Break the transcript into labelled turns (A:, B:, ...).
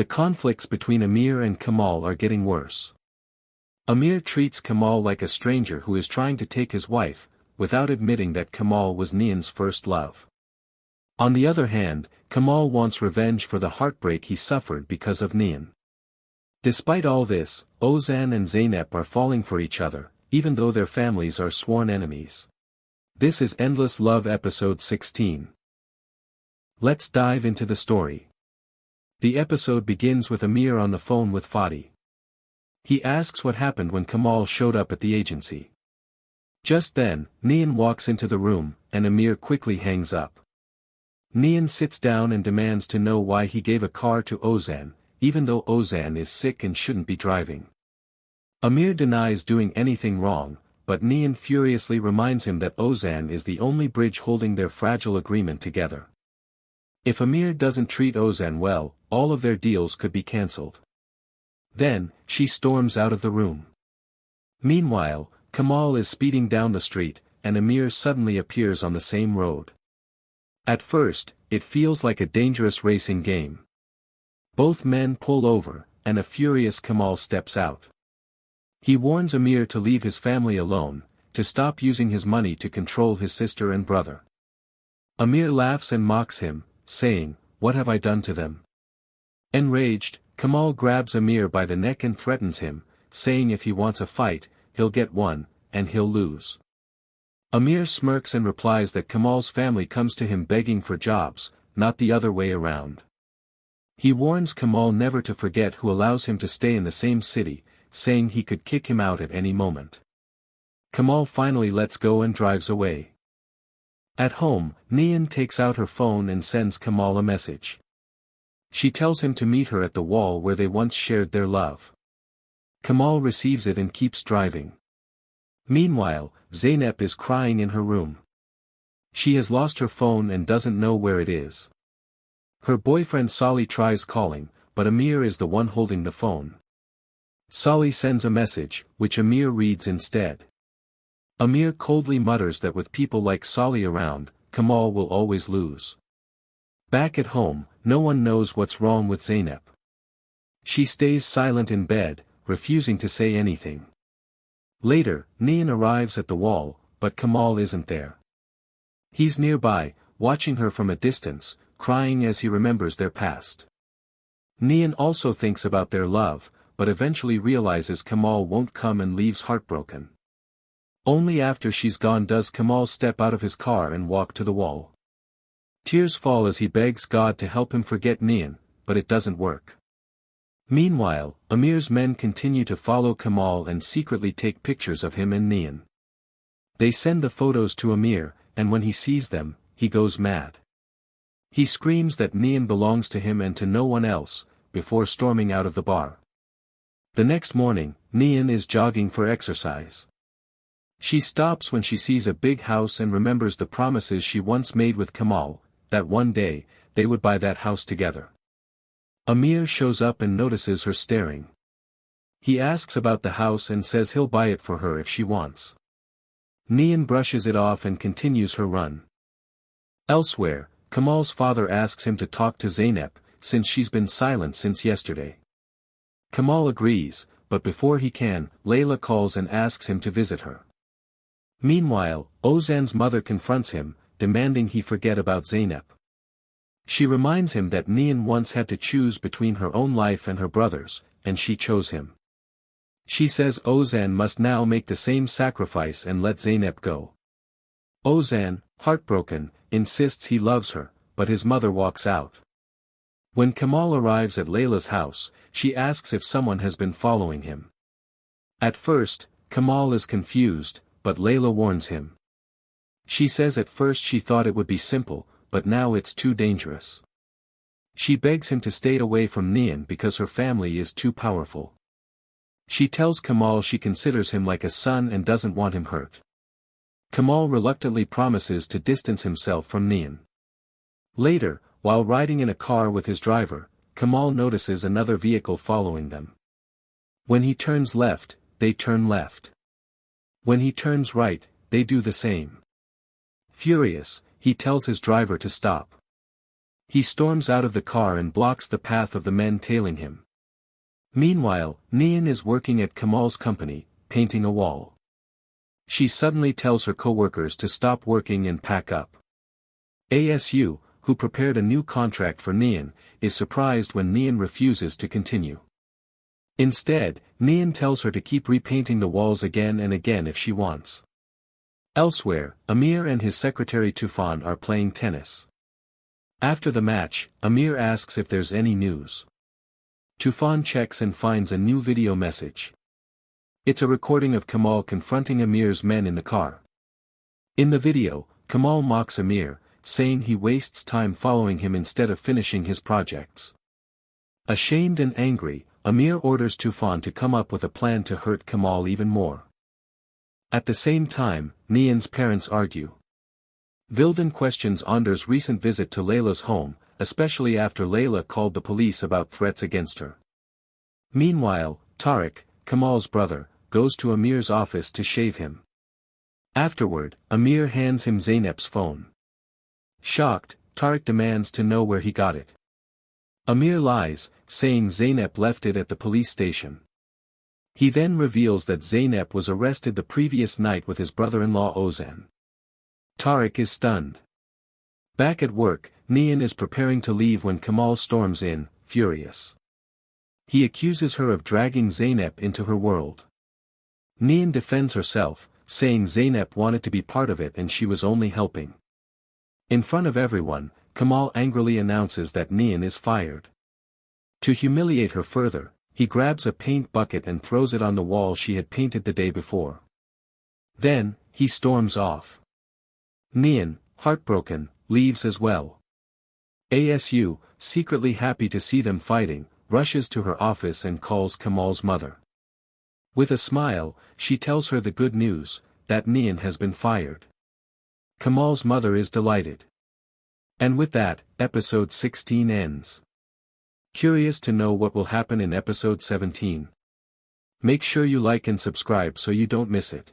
A: The conflicts between Amir and Kamal are getting worse. Amir treats Kamal like a stranger who is trying to take his wife, without admitting that Kamal was Nian's first love. On the other hand, Kamal wants revenge for the heartbreak he suffered because of Nian. Despite all this, Ozan and Zeynep are falling for each other, even though their families are sworn enemies. This is Endless Love episode 16. Let's dive into the story. The episode begins with Amir on the phone with Fadi. He asks what happened when Kamal showed up at the agency. Just then, Nian walks into the room, and Amir quickly hangs up. Nian sits down and demands to know why he gave a car to Ozan, even though Ozan is sick and shouldn't be driving. Amir denies doing anything wrong, but Nian furiously reminds him that Ozan is the only bridge holding their fragile agreement together. If Amir doesn't treat Ozan well, all of their deals could be cancelled. Then, she storms out of the room. Meanwhile, Kamal is speeding down the street, and Amir suddenly appears on the same road. At first, it feels like a dangerous racing game. Both men pull over, and a furious Kamal steps out. He warns Amir to leave his family alone, to stop using his money to control his sister and brother. Amir laughs and mocks him, saying, "What have I done to them?" Enraged, Kamal grabs Amir by the neck and threatens him, saying if he wants a fight, he'll get one, and he'll lose. Amir smirks and replies that Kamal's family comes to him begging for jobs, not the other way around. He warns Kamal never to forget who allows him to stay in the same city, saying he could kick him out at any moment. Kamal finally lets go and drives away. At home, Nian takes out her phone and sends Kamal a message. She tells him to meet her at the wall where they once shared their love. Kamal receives it and keeps driving. Meanwhile, Zeynep is crying in her room. She has lost her phone and doesn't know where it is. Her boyfriend Salih tries calling, but Amir is the one holding the phone. Salih sends a message, which Amir reads instead. Amir coldly mutters that with people like Salih around, Kamal will always lose. Back at home, no one knows what's wrong with Zeynep. She stays silent in bed, refusing to say anything. Later, Nian arrives at the wall, but Kamal isn't there. He's nearby, watching her from a distance, crying as he remembers their past. Nian also thinks about their love, but eventually realizes Kamal won't come and leaves heartbroken. Only after she's gone does Kamal step out of his car and walk to the wall. Tears fall as he begs God to help him forget Nian, but it doesn't work. Meanwhile, Amir's men continue to follow Kamal and secretly take pictures of him and Nian. They send the photos to Amir, and when he sees them, he goes mad. He screams that Nian belongs to him and to no one else, before storming out of the bar. The next morning, Nian is jogging for exercise. She stops when she sees a big house and remembers the promises she once made with Kamal, that one day, they would buy that house together. Amir shows up and notices her staring. He asks about the house and says he'll buy it for her if she wants. Nian brushes it off and continues her run. Elsewhere, Kamal's father asks him to talk to Zeynep, since she's been silent since yesterday. Kamal agrees, but before he can, Layla calls and asks him to visit her. Meanwhile, Ozan's mother confronts him, demanding he forget about Zeynep. She reminds him that Nian once had to choose between her own life and her brother's, and she chose him. She says Ozan must now make the same sacrifice and let Zeynep go. Ozan, heartbroken, insists he loves her, but his mother walks out. When Kamal arrives at Layla's house, she asks if someone has been following him. At first, Kamal is confused, but Layla warns him. She says at first she thought it would be simple, but now it's too dangerous. She begs him to stay away from Nian because her family is too powerful. She tells Kamal she considers him like a son and doesn't want him hurt. Kamal reluctantly promises to distance himself from Nian. Later, while riding in a car with his driver, Kamal notices another vehicle following them. When he turns left, they turn left. When he turns right, they do the same. Furious, he tells his driver to stop. He storms out of the car and blocks the path of the men tailing him. Meanwhile, Nian is working at Kamal's company, painting a wall. She suddenly tells her co-workers to stop working and pack up. ASU, who prepared a new contract for Nian, is surprised when Nian refuses to continue. Instead, Nian tells her to keep repainting the walls again and again if she wants. Elsewhere, Amir and his secretary Tufan are playing tennis. After the match, Amir asks if there's any news. Tufan checks and finds a new video message. It's a recording of Kamal confronting Amir's men in the car. In the video, Kamal mocks Amir, saying he wastes time following him instead of finishing his projects. Ashamed and angry, Amir orders Tufan to come up with a plan to hurt Kamal even more. At the same time, Nian's parents argue. Vildan questions Ander's recent visit to Layla's home, especially after Layla called the police about threats against her. Meanwhile, Tariq, Kamal's brother, goes to Amir's office to shave him. Afterward, Amir hands him Zeynep's phone. Shocked, Tariq demands to know where he got it. Amir lies, saying Zeynep left it at the police station. He then reveals that Zeynep was arrested the previous night with his brother-in-law Ozan. Tariq is stunned. Back at work, Nian is preparing to leave when Kamal storms in, furious. He accuses her of dragging Zeynep into her world. Nian defends herself, saying Zeynep wanted to be part of it and she was only helping. In front of everyone, Kamal angrily announces that Nian is fired. To humiliate her further, he grabs a paint bucket and throws it on the wall she had painted the day before. Then, he storms off. Nian, heartbroken, leaves as well. ASU, secretly happy to see them fighting, rushes to her office and calls Kamal's mother. With a smile, she tells her the good news, that Nian has been fired. Kamal's mother is delighted. And with that, episode 16 ends. Curious to know what will happen in episode 17? Make sure you like and subscribe so you don't miss it.